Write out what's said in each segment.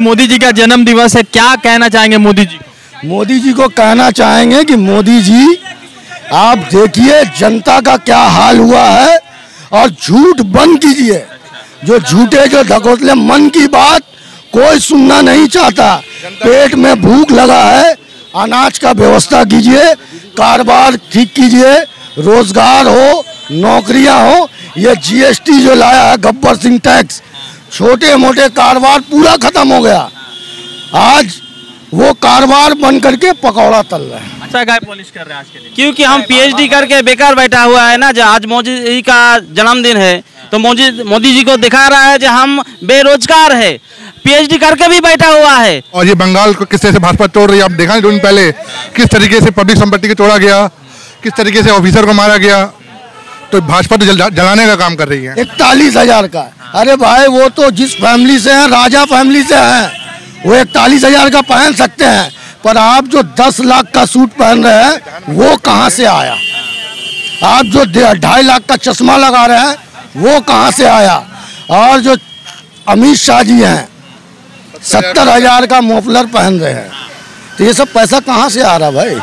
मोदी जी का जन्म दिवस है, क्या कहना चाहेंगे मोदी जी? मोदी जी को कहना चाहेंगे कि मोदी जी आप देखिए जनता का क्या हाल हुआ है और झूठ बंद कीजिए। जो झूठे जो ढकोसले मन की बात कोई सुनना नहीं चाहता। पेट में भूख लगा है, अनाज का व्यवस्था कीजिए, कारोबार ठीक कीजिए, रोजगार हो, नौकरियां हो। ये जीएसटी जो लाया है गब्बर सिंह टैक्स, छोटे मोटे कारोबार पूरा खत्म हो गया। आज वो कारोबार बन करके पकौड़ा तल रहे हैं। अच्छा गाय पॉलिश कर रहे हैं आज के दिन, क्योंकि हम पीएचडी करके बेकार बैठा हुआ है ना। जो आज मोदी जी का जन्मदिन है तो मोदी जी को दिखा रहा है जो हम बेरोजगार है, पीएचडी करके भी बैठा हुआ है। और ये बंगाल को किस तरह से भाजपा तोड़ रही है, आप देखा नहीं पहले किस तरीके से पब्लिक संपत्ति को तोड़ा गया, किस तरीके से ऑफिसर को मारा गया। तो भाजपा तो जलाने का काम कर रही है। 41,000 का, अरे भाई वो तो जिस फैमिली से हैं, राजा फैमिली से हैं, वो 41,000 का पहन सकते हैं, पर आप जो 10 लाख का सूट पहन रहे हैं वो कहाँ से आया? आप जो 2.5 लाख का चश्मा लगा रहे हैं वो कहाँ से आया? और जो अमित शाह जी हैं 70,000 का मोफलर पहन रहे हैं, तो ये सब पैसा कहाँ से आ रहा भाई?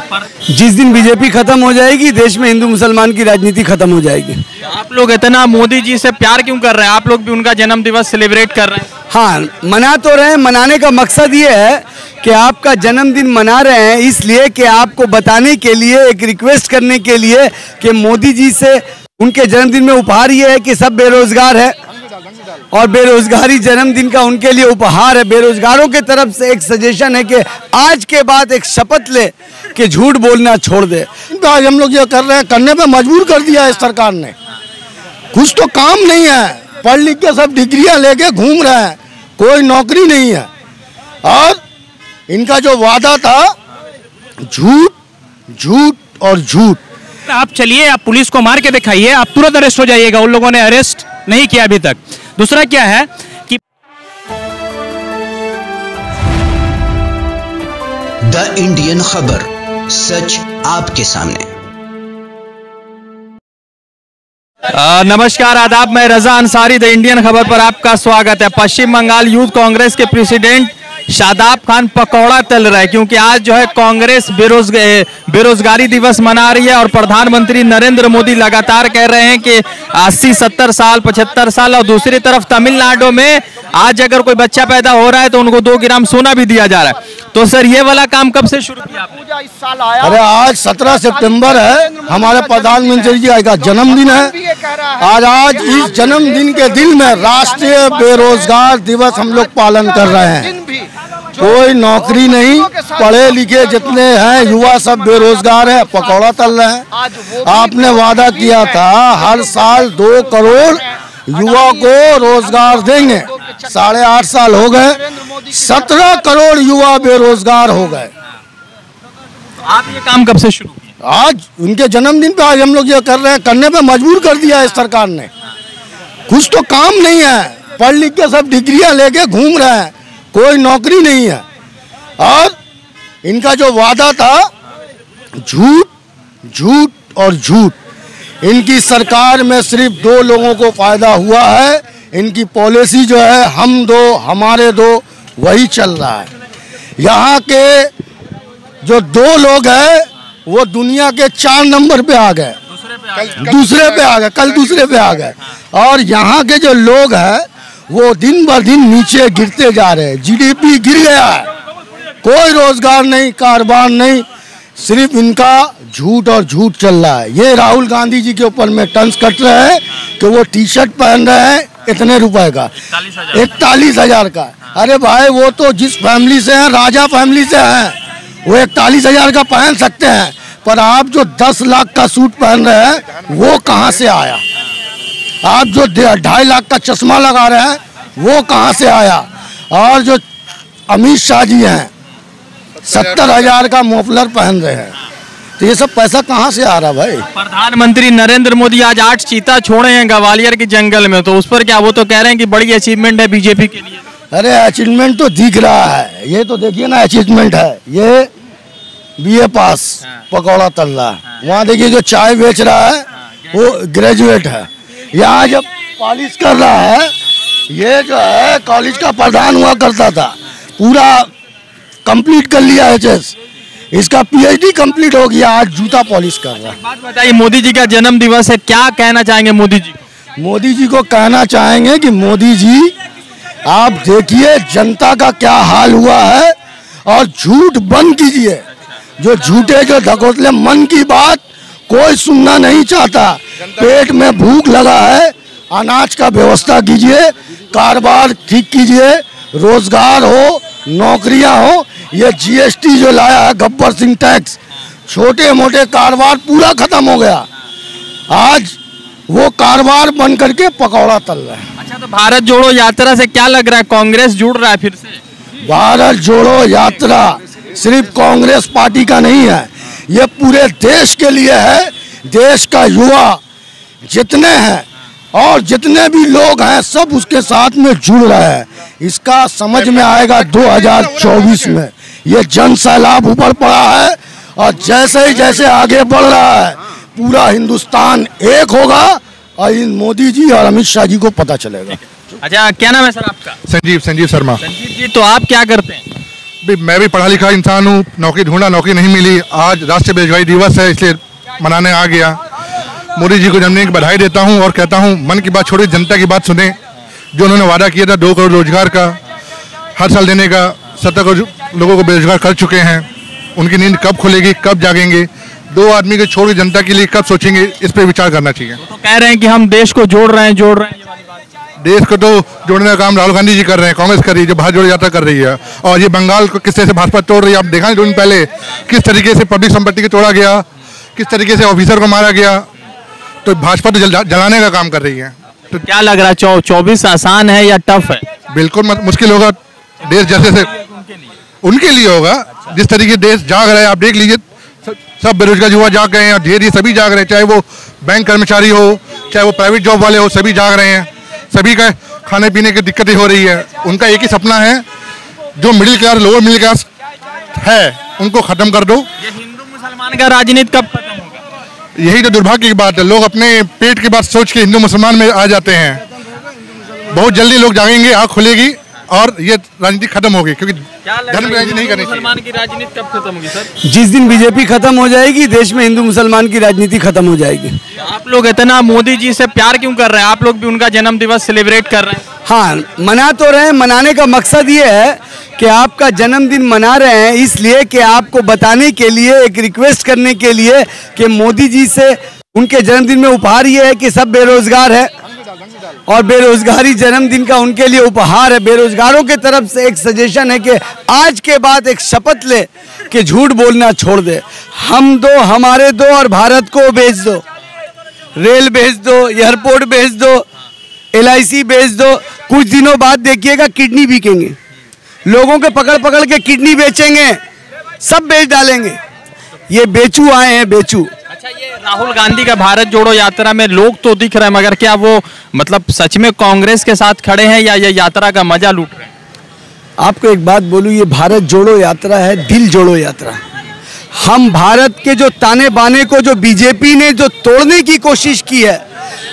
जिस दिन बीजेपी खत्म हो जाएगी देश में हिंदू मुसलमान की राजनीति खत्म हो जाएगी। आप लोग इतना मोदी जी से प्यार क्यों कर रहे हैं? आप लोग भी उनका जन्म दिवस सेलिब्रेट कर रहे हैं। हाँ, मना तो रहे हैं। मनाने का मकसद ये है कि आपका जन्मदिन मना रहे हैं इसलिए कि आपको बताने के लिए, एक रिक्वेस्ट करने के लिए कि मोदी जी से उनके जन्मदिन में उपहार ये है कि सब बेरोजगार है और बेरोजगारी जन्मदिन का उनके लिए उपहार है। बेरोजगारों के तरफ से एक सजेशन है कि आज के बाद एक शपथ ले कि झूठ बोलना छोड़ दे। आज हम लोग ये कर रहे हैं, करने पे मजबूर कर दिया है सरकार ने। कुछ तो काम नहीं है, पढ़ लिख के सब डिग्रियां लेके घूम रहे हैं, कोई नौकरी नहीं है। और इनका जो वादा था झूठ झूठ और झूठ। आप चलिए, आप पुलिस को मार के दिखाइए, आप तुरंत अरेस्ट हो जाइएगा। उन लोगों ने अरेस्ट नहीं किया अभी तक। दूसरा क्या है कि द इंडियन खबर, सच आपके सामने। नमस्कार, आदाब, मैं रजा अंसारी, द इंडियन खबर पर आपका स्वागत है। पश्चिम बंगाल यूथ कांग्रेस के प्रेसिडेंट शादाब खान पकौड़ा तल रहा है, क्योंकि आज जो है कांग्रेस बेरोजगारी दिवस मना रही है और प्रधानमंत्री नरेंद्र मोदी लगातार कह रहे हैं कि 80-70 साल 75 साल। और दूसरी तरफ तमिलनाडु में आज अगर कोई बच्चा पैदा हो रहा है तो उनको 2 ग्राम सोना भी दिया जा रहा है। तो सर ये वाला काम कब से शुरू किया आपने? अरे आज 17 सितंबर है, हमारे प्रधानमंत्री जी का जन्मदिन है। आज इस जन्मदिन के दिन में राष्ट्रीय बेरोजगार दिवस हम लोग पालन कर रहे हैं। कोई नौकरी नहीं, पढ़े लिखे जितने हैं युवा सब बेरोजगार है, पकौड़ा तल रहे हैं। आपने वादा किया था हर साल 2 करोड़ युवा को रोजगार देंगे, 8.5 साल हो गए, 17 करोड़ युवा बेरोजगार हो गए। आप ये काम कब से शुरू किए? आज उनके जन्मदिन पे आज हम लोग ये कर रहे हैं, करने पे मजबूर कर दिया है सरकार ने। कुछ तो काम नहीं है, पढ़ लिख के सब डिग्रियां लेके घूम रहे हैं, कोई नौकरी नहीं है। और इनका जो वादा था झूठ झूठ और झूठ। इनकी सरकार में सिर्फ 2 लोगों को फायदा हुआ है। इनकी पॉलिसी जो है हम दो हमारे दो वही चल रहा है। यहाँ के जो 2 लोग हैं वो दुनिया के 4 नंबर पे आ गए, दूसरे पे आ गए, कल दूसरे पे आ गए। और यहाँ के जो लोग हैं वो दिन ब दिन नीचे गिरते जा रहे हैं। जीडीपी गिर गया है, कोई रोजगार नहीं, कारोबार नहीं, सिर्फ इनका झूठ और झूठ चल रहा है। ये राहुल गांधी जी के ऊपर में टंस कट रहे हैं कि वो टी-शर्ट पहन रहे हैं इतने रुपए का, 41,000 का। अरे भाई वो तो जिस फैमिली से हैं, राजा फैमिली से हैं, वो 41,000 का पहन सकते हैं, पर आप जो 10 लाख का सूट पहन रहे हैं वो कहाँ से आया? आप जो 2.5 लाख का चश्मा लगा रहे हैं वो कहाँ से आया? और जो अमित शाह जी हैं 70,000 का मोफलर पहन रहे हैं, तो ये सब पैसा कहाँ से आ रहा भाई? प्रधानमंत्री नरेंद्र मोदी आज 8 चीता छोड़े हैं ग्वालियर के जंगल में, तो उस पर क्या वो तो कह रहे हैं कि बड़ी अचीवमेंट है बीजेपी के लिए? अरे अचीवमेंट तो दिख रहा है, ये तो देखिए ना अचीवमेंट है। ये BA पास पकौड़ा तल रहा है, वहाँ देखिए जो चाय बेच रहा है वो ग्रेजुएट है। यहाँ जब पॉलिश कर रहा है, ये जो है कॉलेज का प्रधान हुआ करता था, पूरा कंप्लीट कर लिया एचएस, इसका पीएचडी कंप्लीट हो गया, आज जूता पॉलिश कर रहा है। बात बताइए, मोदी जी का जन्म दिवस है, क्या कहना चाहेंगे मोदी जी को? मोदी जी को कहना चाहेंगे कि मोदी जी आप देखिए जनता का क्या हाल हुआ है और झूठ बंद कीजिए। जो झूठे जो ढकोसले मन की बात कोई सुनना नहीं चाहता। पेट में भूख लगा है, अनाज का व्यवस्था कीजिए, कारोबार ठीक कीजिए, रोजगार हो, नौकरियां हो। ये जीएसटी जो लाया है गब्बर सिंह टैक्स, छोटे मोटे कारोबार पूरा खत्म हो गया। आज वो कारोबार बन करके पकौड़ा तल रहे हैं। अच्छा, तो भारत जोड़ो यात्रा से क्या लग रहा है, कांग्रेस जुड़ रहा है फिर से? भारत जोड़ो यात्रा सिर्फ कांग्रेस पार्टी का नहीं है, ये पूरे देश के लिए है। देश का युवा जितने हैं और जितने भी लोग हैं सब उसके साथ में जुड़ रहे हैं। इसका समझ में आएगा 2024 में। ये जन सैलाब ऊपर पड़ा है और जैसे ही जैसे आगे बढ़ रहा है पूरा हिंदुस्तान एक होगा और इन मोदी जी और अमित शाह जी को पता चलेगा। अच्छा, क्या नाम है सर आपका? संजीव शर्मा। संजीव जी, तो आप क्या करते हैं? मैं भी पढ़ा लिखा इंसान हूँ, नौकरी ढूंढा, नौकरी नहीं मिली। आज राष्ट्रीय बेरोजगारी दिवस है, इसलिए मनाने आ गया। मोदी जी को जन्मदिन की बधाई देता हूँ और कहता हूँ मन की बात छोड़िए, जनता की बात सुने। जो उन्होंने वादा किया था 2 करोड़ रोजगार का हर साल देने का, 70 करोड़ लोगों को बेरोजगार कर चुके हैं। उनकी नींद कब खुलेगी, कब जागेंगे? 2 आदमी को छोड़ के जनता के लिए कब सोचेंगे? इस पर विचार करना चाहिए। तो कह रहे हैं कि हम देश को जोड़ रहे हैं ये वाली बात। देश को तो जोड़ने का काम राहुल गांधी जी कर रहे हैं, कांग्रेस कर रही है, जो भारत जोड़ो यात्रा कर रही है। और ये बंगाल को किस तरह से भाजपा तोड़ रही है, आप देखा नहीं 2 दिन पहले किस तरीके से पब्लिक संपत्ति को तोड़ा गया, किस तरीके से ऑफिसर को मारा गया। तो भाजपा तो जलाने का काम कर रही है। तो क्या लग रहा है, 24 आसान है या टफ है? बिल्कुल मुश्किल होगा। देश जैसे से उनके लिए होगा, जिस तरीके देश जाग रहा है। आप देख लीजिए, सब बेरोजगार युवा जाग गए हैं और धीरे सभी जाग रहे हैं, चाहे वो बैंक कर्मचारी हो, चाहे वो प्राइवेट जॉब वाले हो, सभी जाग रहे हैं। सभी का खाने पीने की दिक्कतें हो रही है। उनका एक ही सपना है, जो middle class, lower middle class है, उनको खत्म कर दो। ये हिंदू मुसलमान का राजनीति कब खत्म होगा? यही तो दुर्भाग्य की बात है। लोग अपने पेट की बात सोच के हिंदू मुसलमान में आ जाते हैं। बहुत जल्दी लोग जागेंगे, आँख खुलेगी और ये राजनीति खत्म होगी, क्योंकि धर्म राजनीति नहीं करनी चाहिए। मुसलमान की राजनीति कब खत्म होगी सर? जिस दिन बीजेपी खत्म हो जाएगी, देश में हिंदू मुसलमान की राजनीति खत्म हो जाएगी। आप लोग इतना मोदी जी से प्यार क्यों कर रहे हैं? आप लोग भी उनका जन्म दिवस सेलिब्रेट कर रहे हैं। हाँ, मना तो रहे हैं। मनाने का मकसद ये है कि आपका जन्मदिन मना रहे हैं इसलिए कि आपको बताने के लिए, एक रिक्वेस्ट करने के लिए कि मोदी जी से उनके जन्मदिन में उपहार ये है कि सब बेरोजगार है और बेरोजगारी जन्मदिन का उनके लिए उपहार है। बेरोजगारों के तरफ से एक सजेशन है कि आज के बाद एक शपथ ले कि झूठ बोलना छोड़ दे। हम दो, हमारे दो और भारत को बेच दो। रेल बेच दो, एयरपोर्ट बेच दो, LIC बेच दो। कुछ दिनों बाद देखिएगा किडनी बिकेंगे, लोगों के पकड़ पकड़ के किडनी बेचेंगे, सब बेच डालेंगे। ये बेचू आए हैं, बेचू। अच्छा, ये राहुल गांधी का भारत जोड़ो यात्रा में लोग तो दिख रहे हैं, मगर क्या वो मतलब सच में कांग्रेस के साथ खड़े हैं या ये यात्रा का मजा लूट रहे हैं? आपको एक बात बोलूं, ये भारत जोड़ो यात्रा है, दिल जोड़ो यात्रा। हम भारत के जो ताने बाने को जो बीजेपी ने जो तोड़ने की कोशिश की है,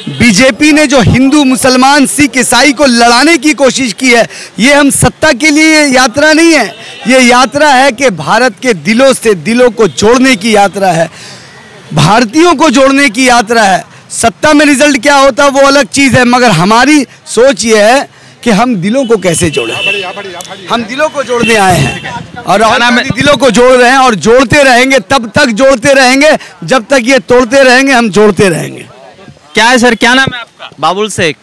बीजेपी ने जो हिंदू मुसलमान सिख ईसाई को लड़ाने की कोशिश की है, ये हम सत्ता के लिए यात्रा नहीं है। ये यात्रा है कि भारत के दिलों से दिलों को जोड़ने की यात्रा है, भारतीयों को जोड़ने की यात्रा है। सत्ता में रिजल्ट क्या होता है वो अलग चीज़ है, मगर हमारी सोच ये है कि हम दिलों को कैसे जोड़ें। हम दिलों को जोड़ने आए हैं और दिलों को जोड़ रहे हैं और जोड़ते रहेंगे, तब तक जोड़ते रहेंगे जब तक ये तोड़ते रहेंगे, हम जोड़ते रहेंगे। क्या है सर, क्या नाम है आपका? बाबुल शेख।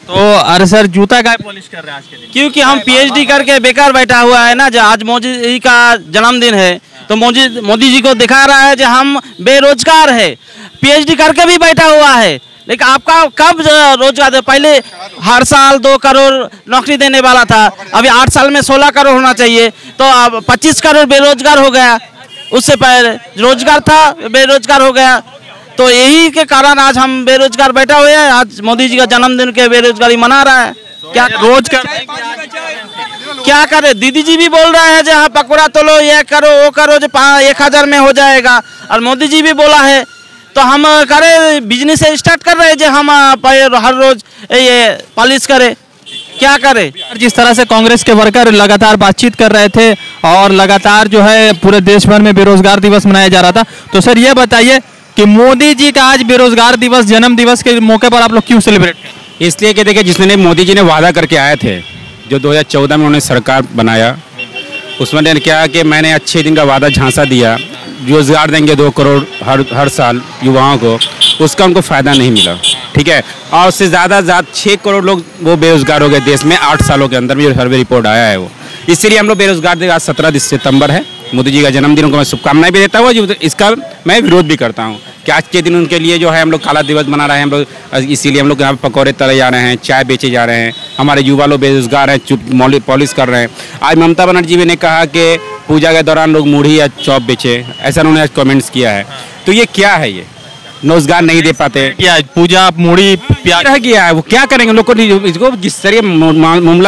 तो अरे सर, जूता का पॉलिश कर रहे हैं आज के दिन? क्योंकि हम PhD करके बेकार बैठा हुआ है ना। जो आज मोदी जी का जन्मदिन है तो मोदी जी को दिखा रहा है जो हम बेरोजगार है। PhD करके भी बैठा हुआ है, लेकिन आपका कब रोजगार दे? पहले हर साल 2 करोड़ नौकरी देने वाला था, अभी 8 साल में 16 करोड़ होना चाहिए, तो अब 25 करोड़ बेरोजगार हो गया। उससे पहले रोजगार था, बेरोजगार हो गया। तो यही के कारण आज हम बेरोजगार बैठा हुए हैं। आज मोदी जी का जन्मदिन के बेरोजगारी मना रहा है। क्या रोज कर क्या करे? दीदी जी भी बोल रहे हैं जो हाँ पकौड़ा तोलो, ये करो वो करो, जो 1000 में हो जाएगा। और मोदी जी भी बोला है, तो हम करे बिजनेस स्टार्ट कर रहे हैं जो हम हर रोज ये पॉलिश करें। क्या करे? जिस तरह से कांग्रेस के वर्कर लगातार बातचीत कर रहे थे और लगातार जो है पूरे देश भर में बेरोजगार दिवस मनाया जा रहा था, तो सर ये बताइए कि मोदी जी का आज बेरोजगार दिवस, जन्म दिवस के मौके पर आप लोग क्यों सेलिब्रेट करें? इसलिए कि देखिए, जिसने मोदी जी ने वादा करके आए थे, जो 2014 में उन्होंने सरकार बनाया, उसमें ने क्या कि मैंने अच्छे दिन का वादा झांसा दिया, रोजगार देंगे 2 करोड़ हर साल युवाओं को, उसका उनको फ़ायदा नहीं मिला। ठीक है, और उससे ज़्यादा 6 करोड़ लोग वो बेरोजगार हो गए देश में 8 सालों के अंदर में, जो सर्वे रिपोर्ट आया है वो। इसीलिए हम लोग बेरोजगार दिवस, आज 17 सितंबर है, मोदी जी का जन्मदिन, उनको मैं शुभकामनाएं भी देता हूँ, इसका मैं विरोध भी करता हूँ कि आज के दिन उनके लिए जो है हम लोग काला दिवस मना रहे हैं हम लोग। इसीलिए हम लोग यहाँ पर पकौड़े तले जा रहे हैं, चाय बेचे जा रहे हैं, हमारे युवा लोग बेरोजगार हैं, चुप पॉलिश कर रहे हैं। आज ममता बनर्जी जी ने कहा कि पूजा के दौरान लोग मूढ़ी या चॉप बेचे, ऐसा उन्होंने आज कमेंट्स किया है। तो ये क्या है? ये रोजगार नहीं दे पाते क्या पूजा मूढ़ी प्याज किया है, वो क्या करेंगे? लोग को इसको जिस तरह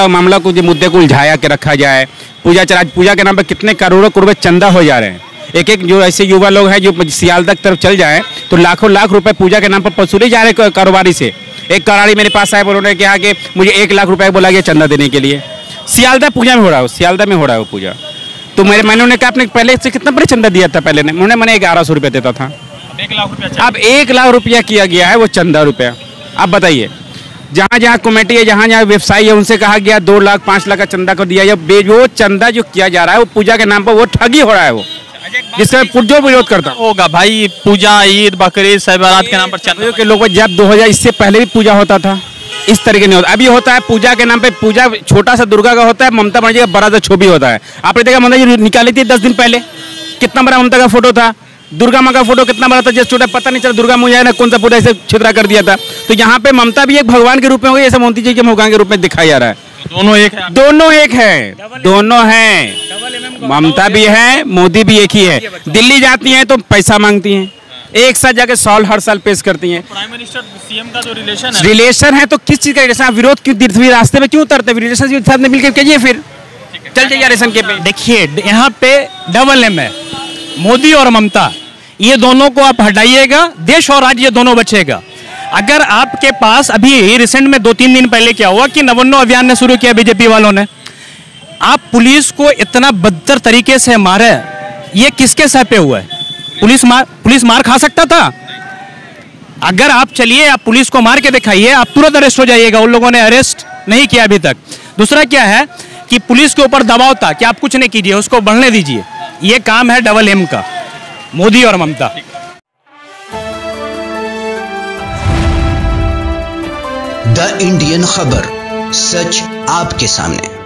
मामला को, जो मुद्दे को उलझाया के रखा जाए, पूजा के नाम पर कितने करोड़ों रुपए चंदा हो जा रहे हैं। एक जो ऐसे युवा लोग हैं जो सियालदह तरफ चल जाएं तो लाखों लाख रुपए पूजा के नाम पर वसूले जा रहे हैं कारोबारी से। एक कराड़ी मेरे पास आए, उन्होंने कहा कि मुझे 1 लाख रुपए बोला गया चंदा देने के लिए। सियालदह पूजा में हो रहा है, सियालदह में हो रहा है वो पूजा। तो मैंने उन्होंने कहा आपने पहले से कितना बड़े चंदा दिया था? पहले मैंने 1100 रुपये देता था, 1 लाख रुपया। अब 1 लाख रुपया किया गया है वो चंदा रुपया। अब बताइए, जहाँ जहाँ कमेटी है, जहाँ जहाँ व्यवसायी है, उनसे कहा गया 2 लाख 5 लाख का चंदा को दिया जाए। वो चंदा जो किया जा रहा है वो पूजा के नाम पर वो ठगी हो रहा है, वो जिसका जो विरोध करता होगा भाई। पूजा, ईद, बकरीद, शब बारात के नाम पर चंदा के लोग, जब 2000 इससे पहले भी पूजा होता था, इस तरीके नहीं होता। अभी होता है पूजा के नाम पे, पूजा छोटा सा दुर्गा का होता है, ममता बनर्जी का बड़ा सा छवि होता है। आपने देखा ममता जी निकाली थी 10 दिन पहले, कितना बड़ा ममता का फोटो था, दुर्गा माँ का फोटो कितना बड़ा था, जैसे छोटा पता नहीं चला दुर्गा मुझे ना कौन सा फोटो ऐसे छितरा कर दिया था। तो यहाँ पे ममता भी एक भगवान के रूप में हो गई, ऐसा मोदी जी के भगवान के रूप में दिखाया जा रहा है। दोनों एक है, दोनों एक है, दोनों हैं। ममता भी है, मोदी भी एक ही है। दिल्ली जाती हैं तो पैसा मांगती हैं, एक साथ जाके सॉल्व हर साल पेश करती हैं। प्राइम मिनिस्टर सीएम का जो रिलेशन है तो किस चीज का रिलेशन? विरोध क्यों रास्ते में क्यों उतरते? रिलेशन के साथ मिलकर कीजिए, फिर चल जाइए रिलेशन के पे। देखिए यहाँ पे डबल एम है, मोदी और ममता, ये दोनों को आप हटाइएगा, देश और राज्य दोनों बचेगा। अगर आपके पास अभी रिसेंट में 2-3 दिन पहले क्या हुआ कि नवन्नो अभियान ने शुरू किया बीजेपी वालों ने, आप पुलिस को इतना बदतर तरीके से मारे, ये किसके सर पे हुआ है? पुलिस मार खा सकता था? अगर आप चलिए, आप पुलिस को मार के दिखाइए, आप तुरंत अरेस्ट हो जाइएगा। उन लोगों ने अरेस्ट नहीं किया अभी तक। दूसरा क्या है कि पुलिस के ऊपर दबाव था कि आप कुछ नहीं कीजिए, उसको बढ़ने दीजिए। ये काम है डबल एम का, मोदी और ममता। द इंडियन खबर, सच आपके सामने।